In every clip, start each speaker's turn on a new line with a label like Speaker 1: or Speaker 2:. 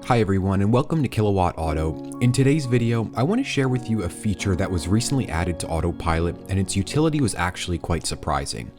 Speaker 1: Hi everyone and welcome to Kilowatt Auto. In today's video, I want to share with you a feature that was recently added to Autopilot and its utility was actually quite surprising.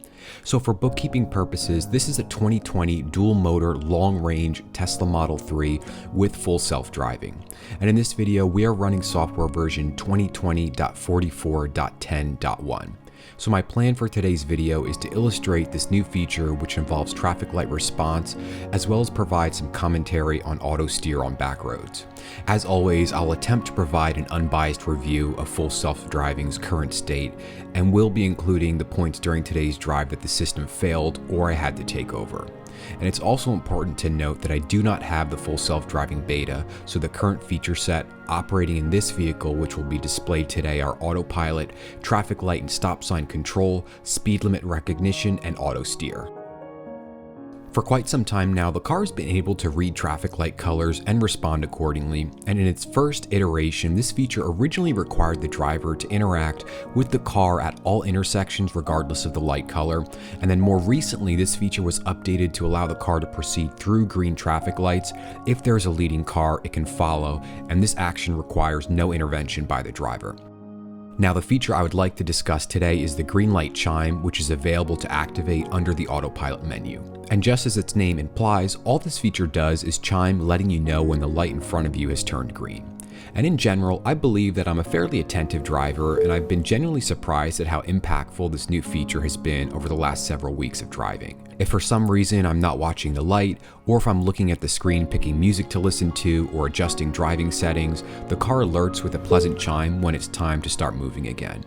Speaker 1: So for bookkeeping purposes, this is a 2020 dual motor long range Tesla Model 3 with full self-driving. And in this video, we are running software version 2020.44.10.1. So my plan for today's video is to illustrate this new feature which involves traffic light response, as well as provide some commentary on Autosteer on back roads. As always, I'll attempt to provide an unbiased review of full self-driving's current state, and will be including the points during today's drive that the system failed or I had to take over. And it's also important to note that I do not have the full self-driving beta, so the current feature set operating in this vehicle, which will be displayed today, are autopilot, traffic light and stop sign control, speed limit recognition, and auto steer. For quite some time now, the car has been able to read traffic light colors and respond accordingly, and in its first iteration, this feature originally required the driver to interact with the car at all intersections regardless of the light color, and then more recently this feature was updated to allow the car to proceed through green traffic lights. If there's a leading car, it can follow, and this action requires no intervention by the driver. Now, the feature I would like to discuss today is the green light chime, which is available to activate under the autopilot menu. And just as its name implies, all this feature does is chime, letting you know when the light in front of you has turned green. And in general, I believe that I'm a fairly attentive driver, and I've been genuinely surprised at how impactful this new feature has been over the last several weeks of driving. If for some reason I'm not watching the light, or if I'm looking at the screen picking music to listen to or adjusting driving settings, the car alerts with a pleasant chime when it's time to start moving again.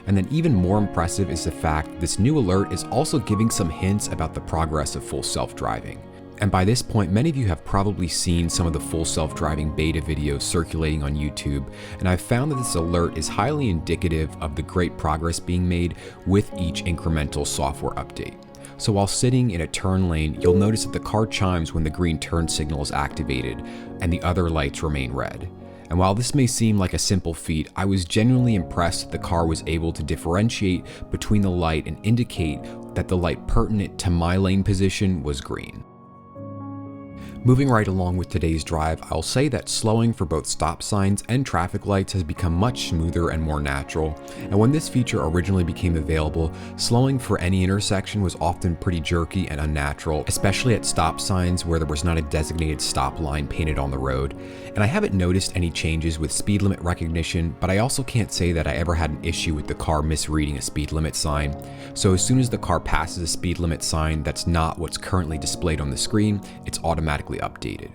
Speaker 1: And then even more impressive is the fact this new alert is also giving some hints about the progress of full self-driving. And by this point, many of you have probably seen some of the full self-driving beta videos circulating on YouTube, and I've found that this alert is highly indicative of the great progress being made with each incremental software update. So while sitting in a turn lane, you'll notice that the car chimes when the green turn signal is activated, and the other lights remain red. And while this may seem like a simple feat, I was genuinely impressed that the car was able to differentiate between the light and indicate that the light pertinent to my lane position was green. Moving right along with today's drive, I'll say that slowing for both stop signs and traffic lights has become much smoother and more natural. And when this feature originally became available, slowing for any intersection was often pretty jerky and unnatural, especially at stop signs where there was not a designated stop line painted on the road. And I haven't noticed any changes with speed limit recognition, but I also can't say that I ever had an issue with the car misreading a speed limit sign. So as soon as the car passes a speed limit sign that's not what's currently displayed on the screen, it's automatically updated.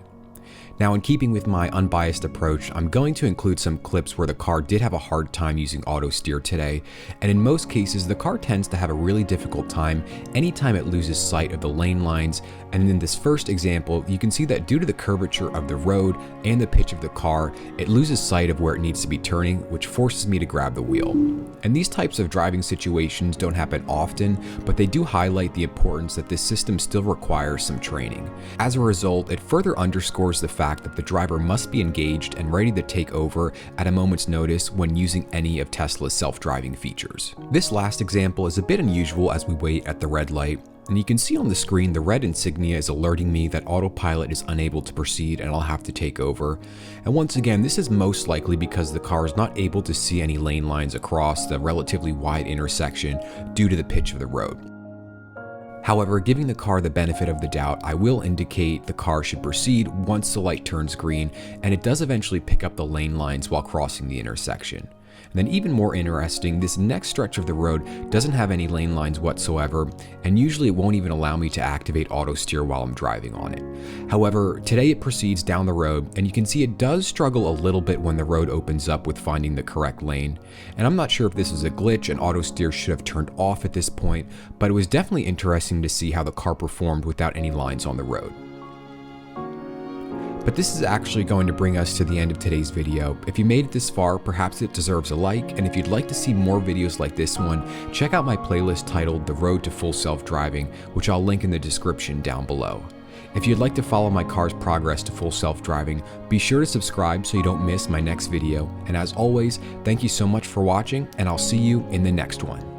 Speaker 1: Now, in keeping with my unbiased approach, I'm going to include some clips where the car did have a hard time using auto steer today, and in most cases the car tends to have a really difficult time anytime it loses sight of the lane lines. And in this first example, you can see that due to the curvature of the road and the pitch of the car, it loses sight of where it needs to be turning, which forces me to grab the wheel. And these types of driving situations don't happen often, but they do highlight the importance that this system still requires some training. As a result, it further underscores the fact that the driver must be engaged and ready to take over at a moment's notice when using any of Tesla's self-driving features. This last example is a bit unusual as we wait at the red light, and you can see on the screen the red insignia is alerting me that autopilot is unable to proceed and I'll have to take over. And once again, this is most likely because the car is not able to see any lane lines across the relatively wide intersection due to the pitch of the road. However, giving the car the benefit of the doubt, I will indicate the car should proceed once the light turns green, and it does eventually pick up the lane lines while crossing the intersection. And then even more interesting, this next stretch of the road doesn't have any lane lines whatsoever, and usually it won't even allow me to activate auto steer while I'm driving on it. However, today it proceeds down the road, and you can see it does struggle a little bit when the road opens up with finding the correct lane. And I'm not sure if this is a glitch and auto steer should have turned off at this point, but it was definitely interesting to see how the car performed without any lines on the road. But this is actually going to bring us to the end of today's video. If you made it this far, perhaps it deserves a like, and if you'd like to see more videos like this one, check out my playlist titled The Road to Full Self-Driving, which I'll link in the description down below. If you'd like to follow my car's progress to full self-driving, be sure to subscribe so you don't miss my next video. And as always, thank you so much for watching, and I'll see you in the next one.